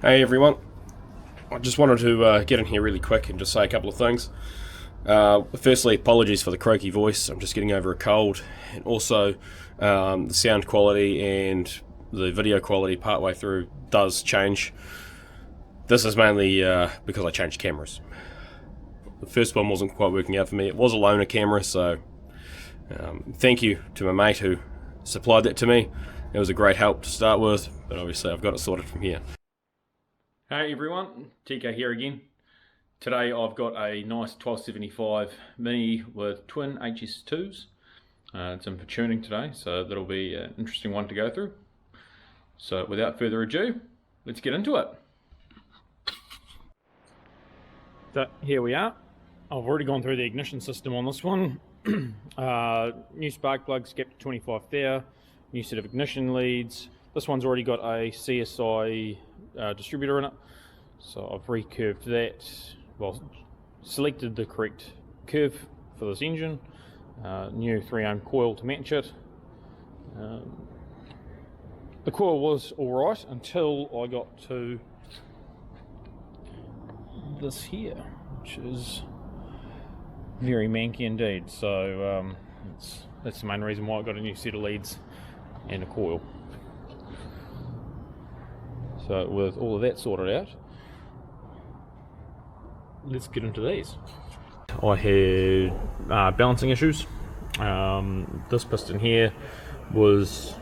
Hey everyone, I just wanted to get in here really quick and just say a couple of things. Firstly, apologies for the croaky voice, I'm just getting over a cold, and also the sound quality and the video quality partway through does change. This is mainly because I changed cameras. The first one wasn't quite working out for me. It was a loaner camera, so thank you to my mate who supplied that to me. It was a great help to start with, but obviously I've got it sorted from here. Hey everyone, TK here again. Today I've got a nice 1275 Mini with twin HS2s. It's in for tuning today, so that'll be an interesting one to go through. So without further ado, let's get into it. So here we are. I've already gone through the ignition system on this one. New spark plug, skip 25 there. New set of ignition leads. This one's already got a CSI distributor in it, so I've recurved that, well, selected the correct curve for this engine. New 3 ohm coil to match it. The coil was alright until I got to this here, which is very manky indeed, so that's the main reason why I got a new set of leads and a coil. So with all of that sorted out, let's get into these. I had balancing issues. This piston here was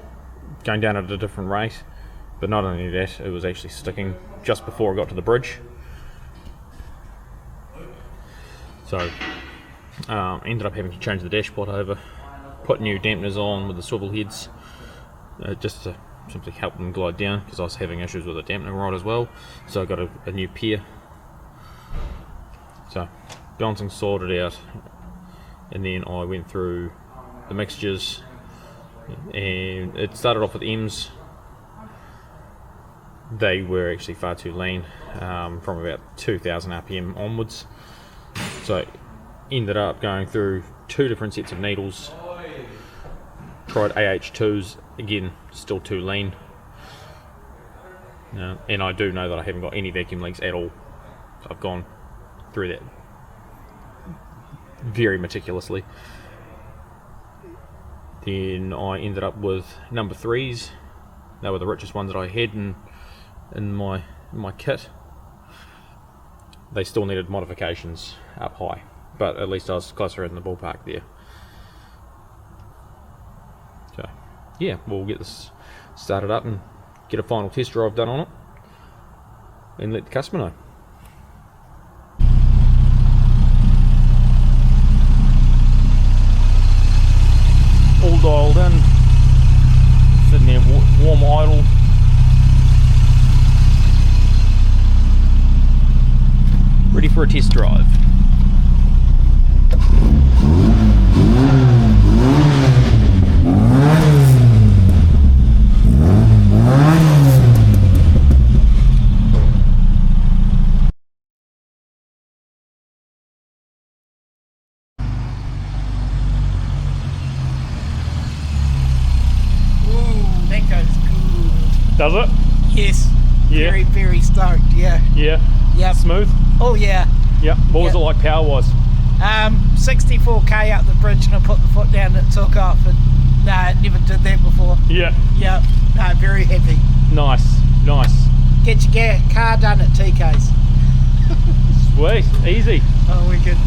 going down at a different rate, but not only that, it was actually sticking just before I got to the bridge. So ended up having to change the dashpot over, put new dampeners on with the swivel heads, just to simply help them glide down, because I was having issues with the dampening rod as well. So I got a new pair. So balancing sorted out, and then I went through the mixtures, and it started off with M's. They were actually far too lean, from about 2000 RPM onwards. So ended up going through 2 different sets of needles. Tried AH2s, again, still too lean. And I do know that I haven't got any vacuum leaks at all. So I've gone through that very meticulously. Then I ended up with number 3s. They were the richest ones that I had in my kit. They still needed modifications up high, but at least I was closer in the ballpark there. So yeah, we'll get this started up and get a final test drive done on it and let the customer know. All dialed in, sitting there warm idle. Ready for a test drive. Does it? Yes. Yeah. Very, very stoked, yeah. Yeah. Yep. Smooth? Oh yeah. Yep. What was it like power wise? 64k up the bridge, and I put the foot down and it took off, and no, never did that before. Yeah. Yep. No, very happy. Nice. Nice. Get your car done at TK's. Sweet. Easy. Oh, we're good.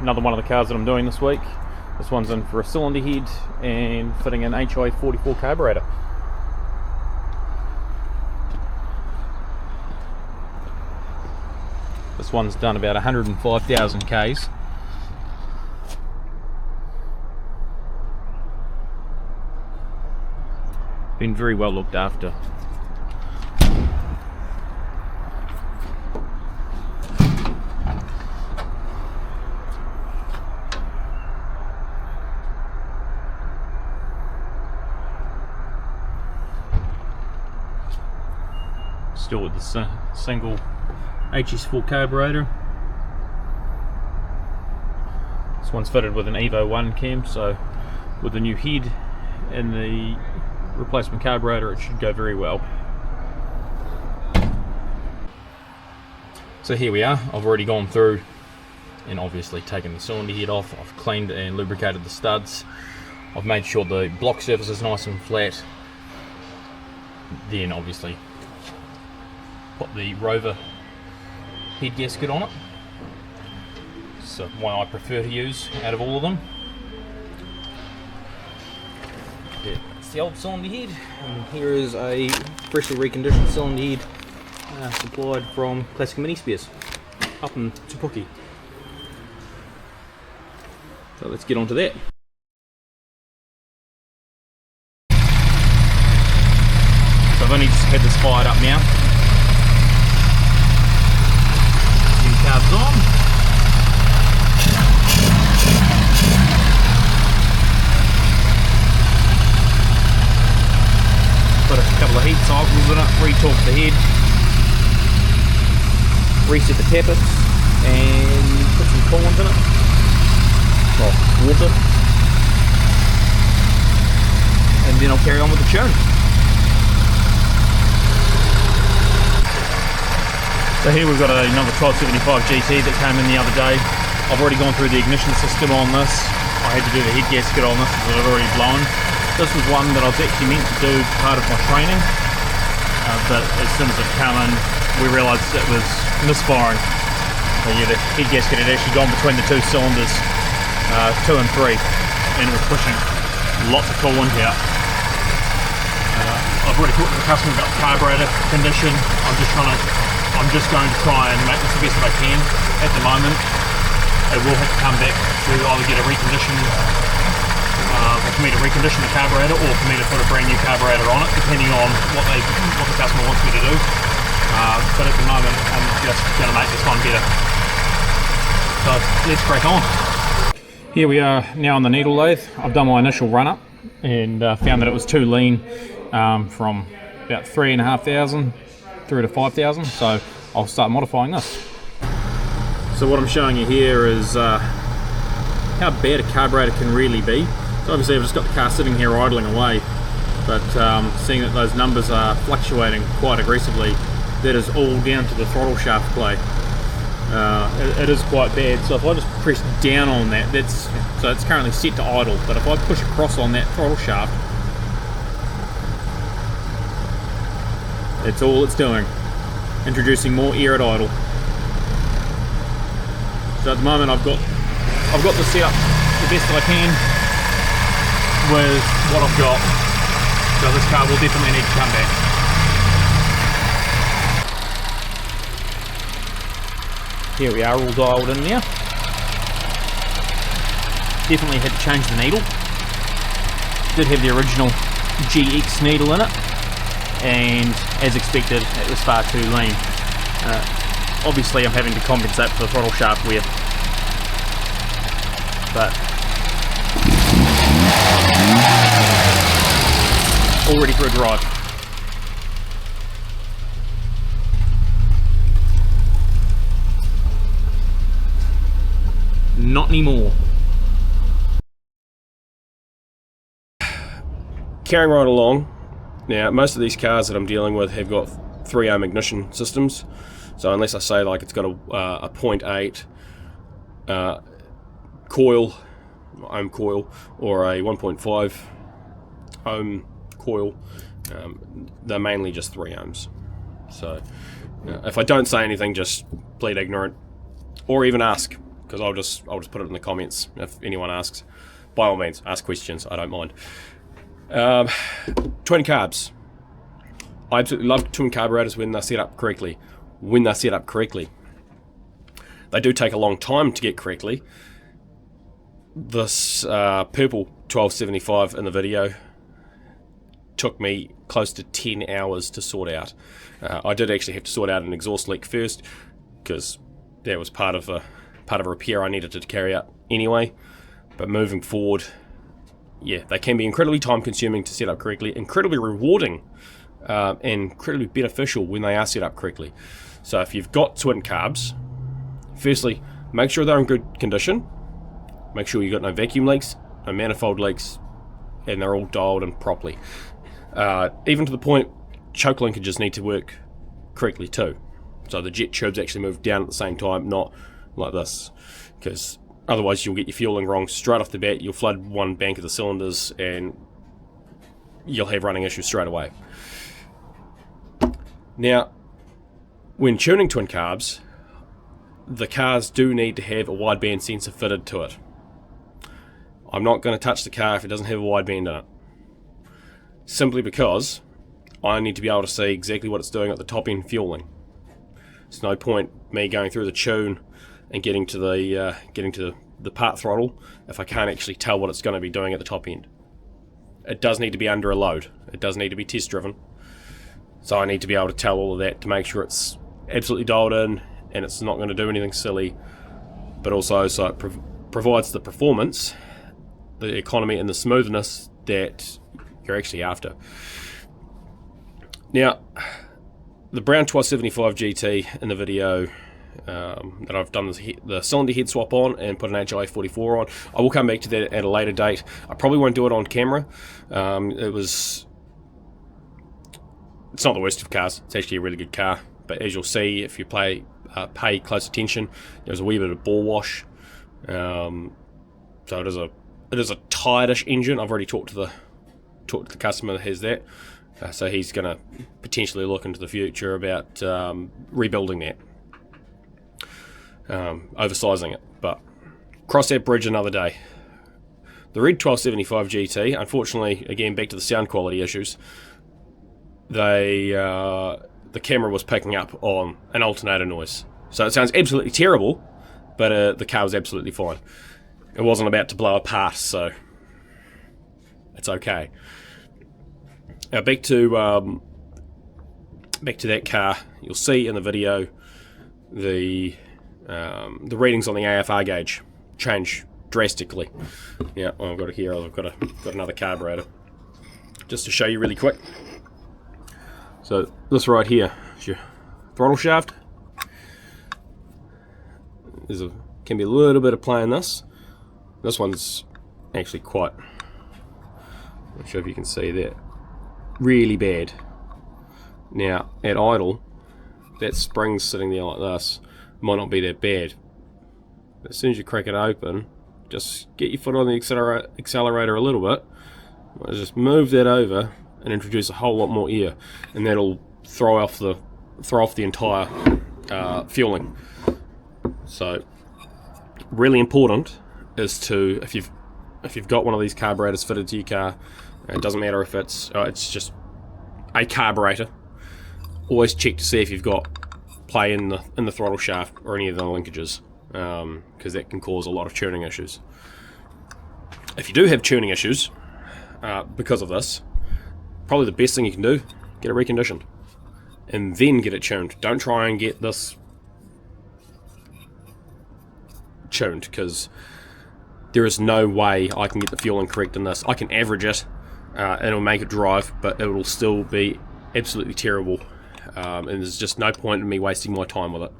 Another one of the cars that I'm doing this week. This one's in for a cylinder head and fitting an HI44 carburetor. This one's done about 105,000 Ks. Been very well looked after. Still with the single HS4 carburetor. This one's fitted with an Evo 1 cam, so with the new head and the replacement carburetor, it should go very well. So here we are. I've already gone through and obviously taken the cylinder head off. I've cleaned and lubricated the studs. I've made sure the block surface is nice and flat. Then obviously put the Rover head gasket on it. So one I prefer to use out of all of them. Yeah, it's the old cylinder head, and here is a freshly reconditioned cylinder head supplied from Classic Mini Spares up in Te Puke. So let's get on to that. So I've only just had this fired up now. New carbs on. Put a couple of heat cycles in it, re-torque the head, reset the tappets, and put some coolant in it. Well, water. And then I'll carry on with the tune. So here we've got another 1275 GT that came in the other day. I've already gone through the ignition system on this. I had to do the head gasket on this because it had already blown. This was one that I was actually meant to do part of my training, but as soon as it came in, we realised it was misfiring. So yeah, the head gasket had actually gone between the two cylinders, 2 and 3, and it was pushing lots of coolant out. I've already talked to the customer about the carburetor condition. I'm just going to try and make this the best that I can. At the moment, it will have to come back to either get a recondition, for me to recondition the carburetor, or for me to put a brand new carburetor on it, depending on what the customer wants me to do. But at the moment, I'm just going to make this one better. So let's crack on. Here we are now on the needle lathe. I've done my initial run up and found that it was too lean, from about 3,500 through to 5,000. So I'll start modifying this. So what I'm showing you here is how bad a carburetor can really be. So obviously I've just got the car sitting here idling away, but seeing that those numbers are fluctuating quite aggressively, that is all down to the throttle shaft play. It is quite bad. So if I just press down on that, so it's currently set to idle, but if I push across on that throttle shaft, that's all it's doing, introducing more air at idle. So at the moment I've got this set up the best that I can with what I've got. So this car will definitely need to come back. Here we are, all dialed in now. Definitely had to change the needle. Did have the original GX needle in it, and as expected, it was far too lean. Obviously I'm having to compensate for the throttle shaft wear, but all ready for a drive. Not anymore. Carrying right along. Now, most of these cars that I'm dealing with have got 3 ohm ignition systems. So unless I say like it's got a 0.8 ohm coil or a 1.5 ohm coil, they're mainly just 3 ohms. So if I don't say anything, just plead ignorant, or even ask, because I'll just put it in the comments if anyone asks. By all means, ask questions. I don't mind. Twin carbs. I absolutely love twin carburetors when they're set up correctly. They do take a long time to get correctly. This purple 1275 in the video took me close to 10 hours to sort out. I did actually have to sort out an exhaust leak first, because that was part of a repair I needed to carry out anyway. But moving forward, yeah, they can be incredibly time consuming to set up correctly, incredibly rewarding, and incredibly beneficial when they are set up correctly. So if you've got twin carbs, firstly, make sure they're in good condition. Make sure you've got no vacuum leaks, no manifold leaks, and they're all dialed in properly. Even to the point, choke linkages need to work correctly too. So the jet tubes actually move down at the same time, not like this, because otherwise you'll get your fueling wrong straight off the bat. You'll flood one bank of the cylinders and you'll have running issues straight away. Now, when tuning twin carbs, the cars do need to have a wideband sensor fitted to it. I'm not going to touch the car if it doesn't have a wideband in it, simply because I need to be able to see exactly what it's doing at the top end fueling. There's no point me going through the tune and getting to the part throttle if I can't actually tell what it's going to be doing at the top end. It does need to be under a load. It does need to be test driven. So I need to be able to tell all of that to make sure it's absolutely dialed in and it's not going to do anything silly, but also so it provides the performance, the economy and the smoothness that you're actually after. Now, the brown 1275 GT in the video that I've done the cylinder head swap on and put an HLA 44 on. I will come back to that at a later date. I probably won't do it on camera. It's not the worst of cars. It's actually a really good car. But as you'll see, if you pay close attention, there's a wee bit of ball wash. So it is a tightish engine. I've already talked to the customer that has that. So he's going to potentially look into the future about rebuilding that. Oversizing it, but cross that bridge another day. The red 1275 GT, unfortunately, again back to the sound quality issues, the camera was picking up on an alternator noise, so it sounds absolutely terrible, but the car was absolutely fine. It wasn't about to blow apart, so it's okay. Now back to that car. You'll see in the video the readings on the AFR gauge change drastically. Yeah, I've got it here. I've got another carburetor just to show you really quick. So this right here is your throttle shaft. Can be a little bit of play in this. This one's actually quite, I'm not sure if you can see that, really bad. Now at idle, that spring's sitting there like this. Might not be that bad, but as soon as you crack it open, just get your foot on the accelerator a little bit, just move that over and introduce a whole lot more air, and that'll throw off the entire fueling. So really important is to, if you've got one of these carburetors fitted to your car, it doesn't matter if it's just a carburetor, always check to see if you've got play in the throttle shaft or any of the linkages, because that can cause a lot of tuning issues. If you do have tuning issues because of this, probably the best thing you can do, get it reconditioned and then get it tuned. Don't try and get this tuned, because there is no way I can get the fueling correct in this. I can average it and it'll make it drive, but it will still be absolutely terrible. And there's just no point in me wasting my time with it.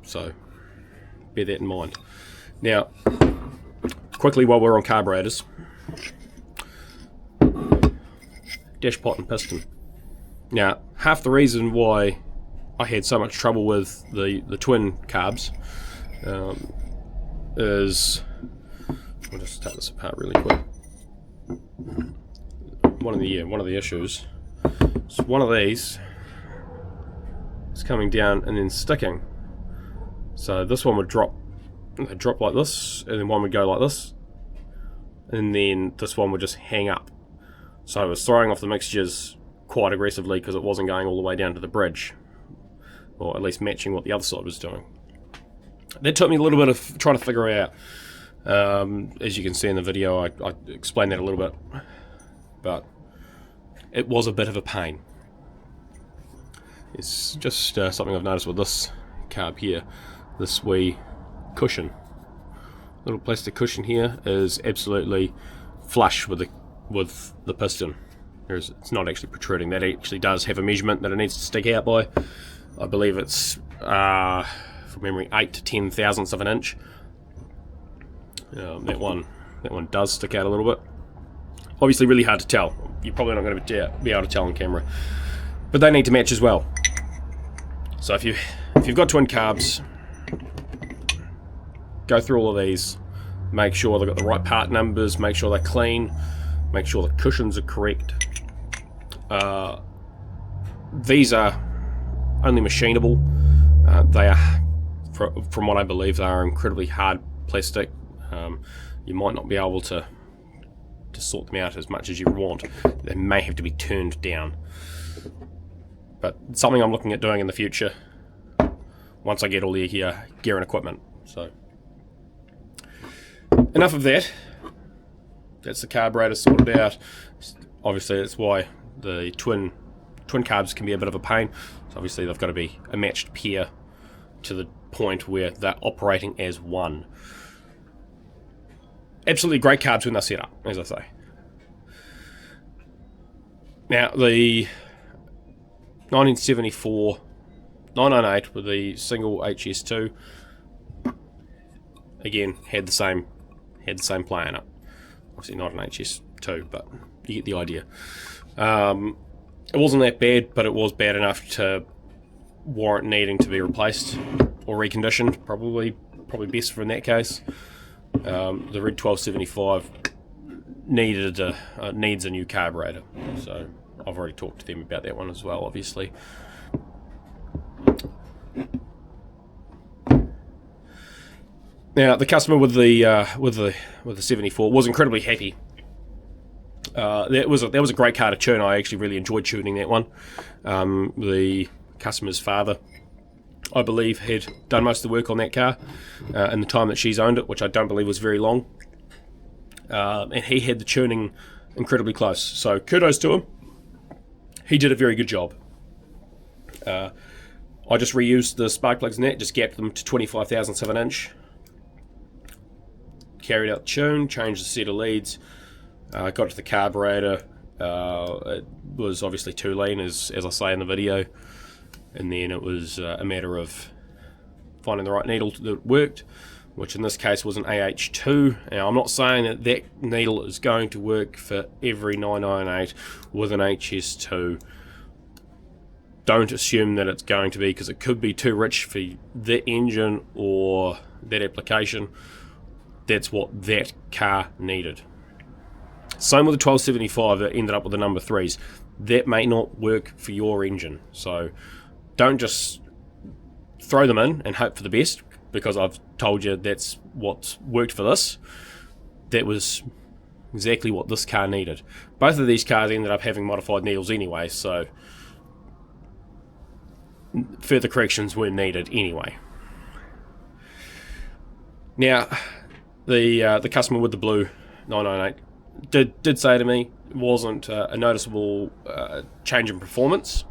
So bear that in mind. Now, quickly while we're on carburetors, dash pot and piston. Now, half the reason why I had so much trouble with the twin carbs is, I'll just take this apart really quick. One of the issues is one of these is coming down and then sticking. So this one would drop like this, and then one would go like this, and then this one would just hang up. So I was throwing off the mixtures quite aggressively because it wasn't going all the way down to the bridge, or at least matching what the other side was doing. That took me a little bit of trying to figure out. As you can see in the video, I explained that a little bit, but it was a bit of a pain. It's just something I've noticed with this carb here. This wee cushion, little plastic cushion here, is absolutely flush with the piston. It's not actually protruding. That actually does have a measurement that it needs to stick out by. I believe it's from memory 8 to 10 thousandths of an inch. That one does stick out a little bit. Obviously really hard to tell. You're probably not going to be able to tell on camera. But they need to match as well. So if you've got twin carbs, go through all of these, make sure they've got the right part numbers, make sure they're clean, make sure the cushions are correct. These are only machinable. They are, from what I believe, they are incredibly hard plastic. You might not be able to sort them out as much as you want. They may have to be turned down. But it's something I'm looking at doing in the future once I get all the gear and equipment. So enough of that. That's the carburetor sorted out. Obviously that's why the twin carbs can be a bit of a pain. So obviously they've got to be a matched pair to the point where they're operating as one. Absolutely great carbs when they're set up, as I say. Now the 1974 998 with the single HS2 again had the same play in it. Obviously not an HS2, but you get the idea. It wasn't that bad, but it was bad enough to warrant needing to be replaced or reconditioned. Probably best for in that case. The Red 1275 needs a new carburetor, so I've already talked to them about that one as well, obviously. Now the customer with the 74 was incredibly happy. That was a great car to tune. I actually really enjoyed tuning that one. The customer's father, I believe, had done most of the work on that car in the time that she's owned it, which I don't believe was very long. And he had the tuning incredibly close. So kudos to him. He did a very good job. I just reused the spark plugs in that, just gapped them to 25 thousandths of an inch. Carried out the tune, changed the set of leads, got to the carburetor. It was obviously too lean, as I say in the video. And then it was a matter of finding the right needle that worked, which in this case was an AH2. Now, I'm not saying that needle is going to work for every 998 with an HS2. Don't assume that it's going to be, because it could be too rich for that engine or that application. That's what that car needed. Same with the 1275 that ended up with the number 3s. That may not work for your engine. So don't just throw them in and hope for the best, because I've told you that's what's worked for this. That was exactly what this car needed. Both of these cars ended up having modified needles anyway, so further corrections were needed anyway. Now, the customer with the blue 998 did say to me it wasn't a noticeable change in performance.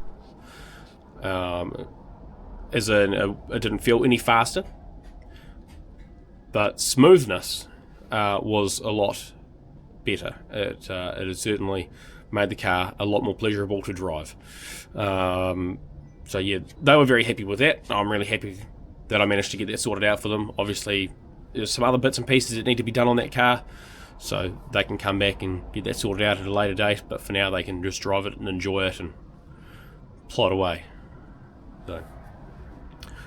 As in, it didn't feel any faster, but smoothness was a lot better. It has certainly made the car a lot more pleasurable to drive. So yeah, they were very happy with that. I'm really happy that I managed to get that sorted out for them. Obviously, there's some other bits and pieces that need to be done on that car, so they can come back and get that sorted out at a later date, but for now they can just drive it and enjoy it and plod away. So,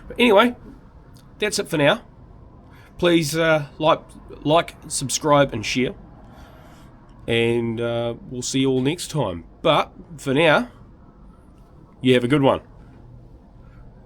but anyway, that's it for now. Please like, subscribe and share, and we'll see you all next time. But for now, you have a good one.